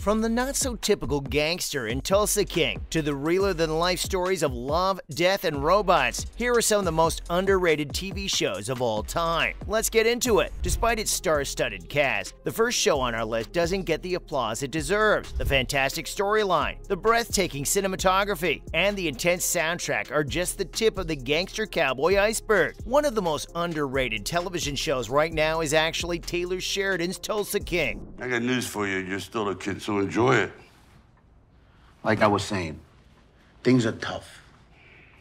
From the not-so-typical gangster in Tulsa King to the realer-than-life stories of love, death, and robots, here are some of the most underrated TV shows of all time. Let's get into it. Despite its star-studded cast, the first show on our list doesn't get the applause it deserves. The fantastic storyline, the breathtaking cinematography, and the intense soundtrack are just the tip of the gangster cowboy iceberg. One of the most underrated television shows right now is actually Taylor Sheridan's Tulsa King. I got news for you. You're still a kid, so enjoy it. Like I was saying, things are tough.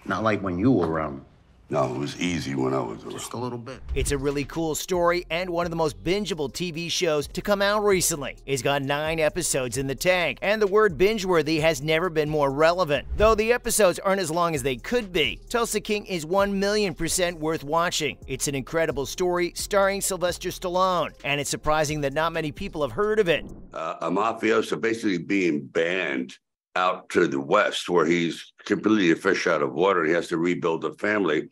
Not like when you were around. No, it was easy when I was around. Just a little bit. It's a really cool story and one of the most bingeable TV shows to come out recently. It's got 9 episodes in the tank, and the word binge-worthy has never been more relevant. Though the episodes aren't as long as they could be, Tulsa King is 1,000,000% worth watching. It's an incredible story starring Sylvester Stallone, and it's surprising that not many people have heard of it. A mafioso basically being banned out to the West, where he's completely a fish out of water. He has to rebuild a family.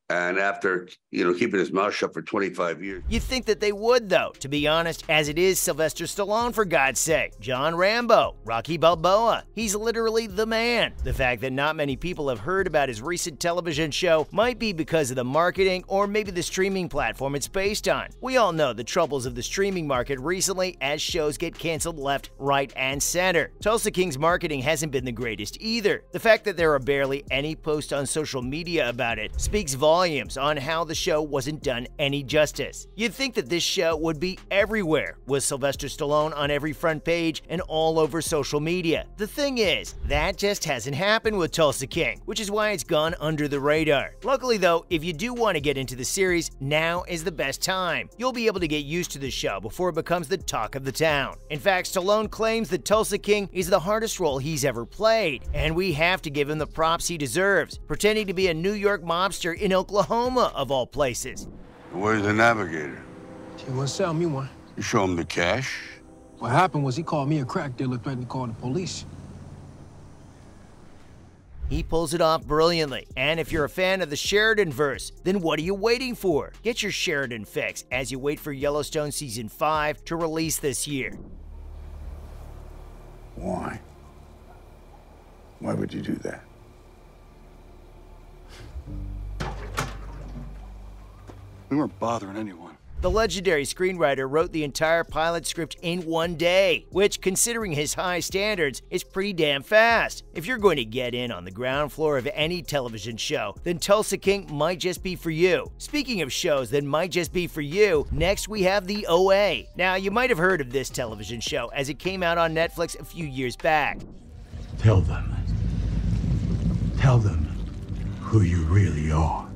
And after, keeping his mouth shut for 25 years. You'd think that they would, though, to be honest, as it is Sylvester Stallone, for God's sake. John Rambo, Rocky Balboa. He's literally the man. The fact that not many people have heard about his recent television show might be because of the marketing or maybe the streaming platform it's based on. We all know the troubles of the streaming market recently as shows get canceled left, right, and center. Tulsa King's marketing hasn't been the greatest either. The fact that there are barely any posts on social media about it speaks volumes on how the show wasn't done any justice. You'd think that this show would be everywhere, with Sylvester Stallone on every front page and all over social media. The thing is, that just hasn't happened with Tulsa King, which is why it's gone under the radar. Luckily though, if you do want to get into the series, now is the best time. You'll be able to get used to the show before it becomes the talk of the town. In fact, Stallone claims that Tulsa King is the hardest role he's ever played, and we have to give him the props he deserves, pretending to be a New York mobster in Oklahoma, of all places. Where's the navigator? He wouldn't sell me one. You show him the cash? What happened was he called me a crack dealer, threatened to call the police. He pulls it off brilliantly, and if you're a fan of the Sheridan-verse, then what are you waiting for? Get your Sheridan fix as you wait for Yellowstone Season 5 to release this year. Why? Why would you do that? We weren't bothering anyone. The legendary screenwriter wrote the entire pilot script in one day, which, considering his high standards, is pretty damn fast. If you're going to get in on the ground floor of any television show, then Tulsa King might just be for you. Speaking of shows that might just be for you, next we have The OA. Now, you might have heard of this television show as it came out on Netflix a few years back. Tell them who you really are.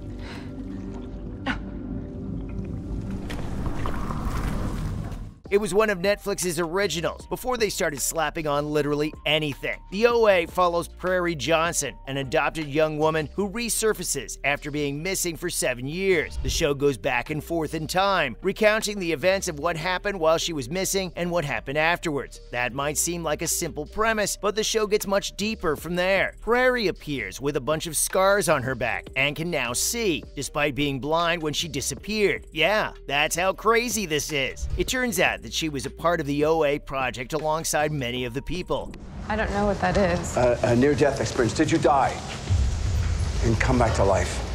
It was one of Netflix's originals before they started slapping on literally anything. The OA follows Prairie Johnson, an adopted young woman who resurfaces after being missing for 7 years. The show goes back and forth in time, recounting the events of what happened while she was missing and what happened afterwards. That might seem like a simple premise, but the show gets much deeper from there. Prairie appears with a bunch of scars on her back and can now see, despite being blind when she disappeared. Yeah, that's how crazy this is. It turns out that she was a part of the OA project alongside many of the people. I don't know what that is. A near-death experience. Did you die and come back to life?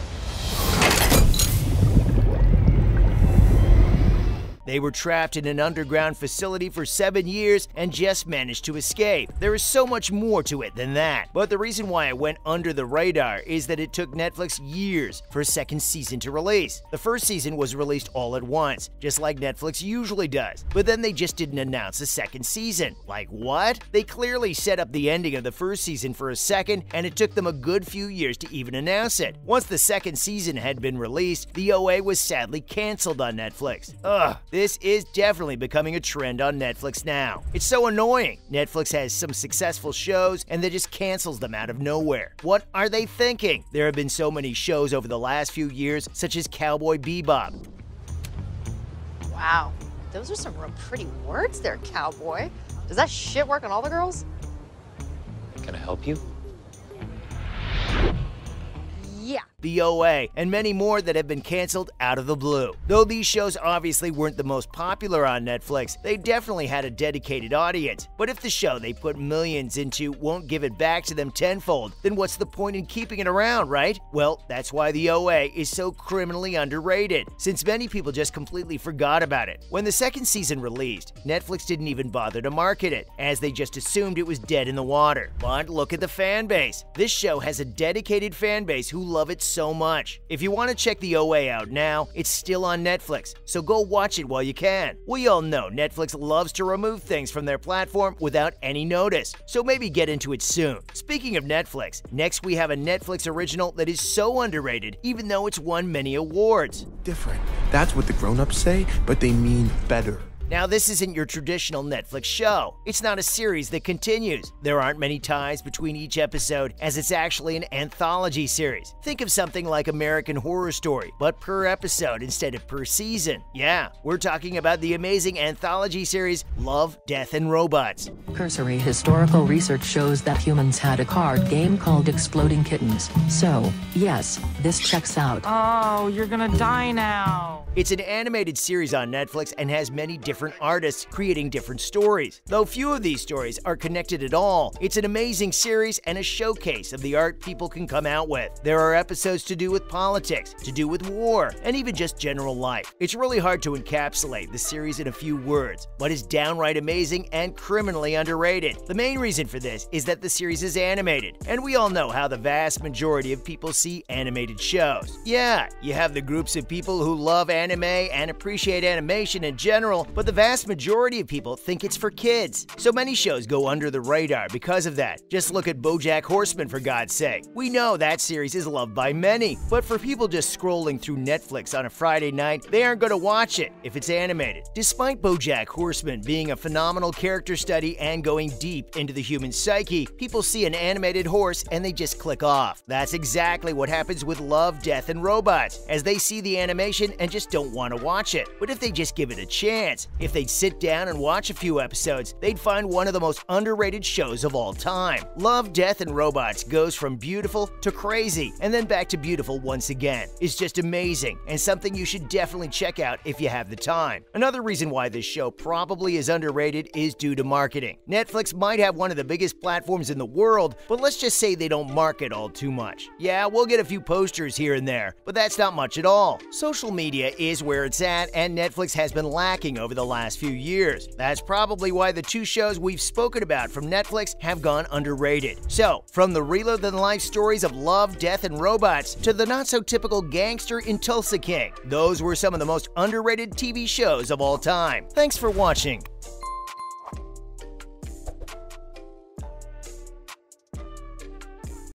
They were trapped in an underground facility for 7 years and just managed to escape. There is so much more to it than that. But the reason why it went under the radar is that it took Netflix years for a second season to release. The first season was released all at once, just like Netflix usually does. But then they just didn't announce a second season. Like what? They clearly set up the ending of the first season for a second, and it took them a good few years to even announce it. Once the second season had been released, the OA was sadly canceled on Netflix. Ugh. This is definitely becoming a trend on Netflix now. It's so annoying. Netflix has some successful shows and then just cancels them out of nowhere. What are they thinking? There have been so many shows over the last few years, such as Cowboy Bebop. Wow, those are some real pretty words there, cowboy. Does that shit work on all the girls? Can I help you? Yeah. The OA, and many more that have been canceled out of the blue. Though these shows obviously weren't the most popular on Netflix, they definitely had a dedicated audience. But if the show they put millions into won't give it back to them tenfold, then what's the point in keeping it around, right? Well, that's why the OA is so criminally underrated, since many people just completely forgot about it. When the second season released, Netflix didn't even bother to market it, as they just assumed it was dead in the water. But look at the fan base. This show has a dedicated fan base who love it so much. If you want to check the OA out now, it's still on Netflix, so go watch it while you can. We all know Netflix loves to remove things from their platform without any notice, so maybe get into it soon. Speaking of Netflix, next we have a Netflix original that is so underrated even though it's won many awards. Different. That's what the grown-ups say, but they mean better. Now, this isn't your traditional Netflix show. It's not a series that continues. There aren't many ties between each episode, as it's actually an anthology series. Think of something like American Horror Story, but per episode instead of per season. Yeah, we're talking about the amazing anthology series Love, Death, and Robots. Cursory historical research shows that humans had a card game called Exploding Kittens. So, yes, this checks out. Oh, you're gonna die now. It's an animated series on Netflix and has many different artists creating different stories. Though few of these stories are connected at all, it's an amazing series and a showcase of the art people can come out with. There are episodes to do with politics, to do with war, and even just general life. It's really hard to encapsulate the series in a few words, but it's downright amazing and criminally underrated. The main reason for this is that the series is animated, and we all know how the vast majority of people see animated shows. Yeah, you have the groups of people who love anime and appreciate animation in general, but the vast majority of people think it's for kids. So many shows go under the radar because of that. Just look at BoJack Horseman, for God's sake. We know that series is loved by many, but for people just scrolling through Netflix on a Friday night, they aren't going to watch it if it's animated. Despite BoJack Horseman being a phenomenal character study and going deep into the human psyche, people see an animated horse and they just click off. That's exactly what happens with Love, Death, and Robots, as they see the animation and just don't want to watch it. But if they just give it a chance, if they'd sit down and watch a few episodes, they'd find one of the most underrated shows of all time. Love, Death, and Robots goes from beautiful to crazy, and then back to beautiful once again. It's just amazing, and something you should definitely check out if you have the time. Another reason why this show probably is underrated is due to marketing. Netflix might have one of the biggest platforms in the world, but let's just say they don't market all too much. Yeah, we'll get a few posters here and there, but that's not much at all. Social media is where it's at, and Netflix has been lacking over the last few years. That's probably why the two shows we've spoken about from Netflix have gone underrated. So, from the realer-than-life stories of Love, Death, and Robots to the not-so-typical gangster in Tulsa King, those were some of the most underrated TV shows of all time. Thanks for watching.